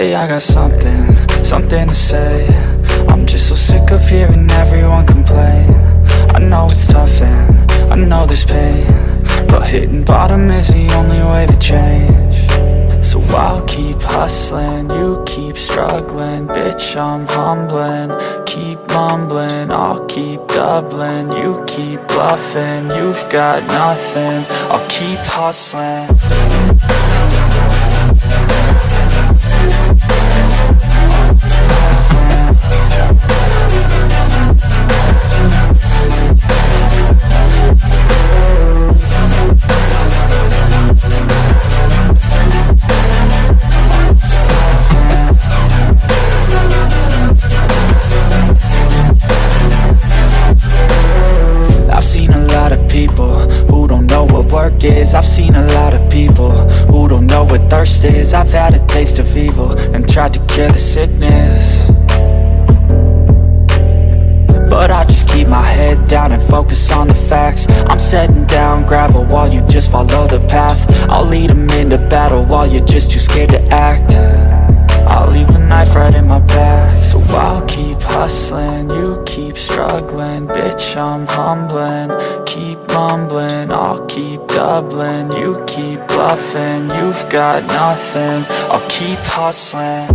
Hey, I got something to say. I'm just so sick of hearing everyone complain. I know it's tough and I know there's pain, but hitting bottom is the only way to change. So I'll keep hustling, you keep struggling. Bitch, I'm humbling, keep mumbling. I'll keep doubling, you keep bluffing. You've got nothing, I'll keep hustling. I've seen a lot of people who don't know what work is. I've seen a lot of people who don't know what thirst is. I've had a taste of evil and tried to cure the sickness, but I just keep my head down and focus on the facts. I'm setting down gravel while you just follow the path. I'll lead them into battle while you're just too scared to act. I'll leave the knife right in my back. So I'll keep hustling, you keep struggling. Bitch, I'm humbling, keep mumbling. I'll keep doubling, you keep bluffing. You've got nothing, I'll keep hustling.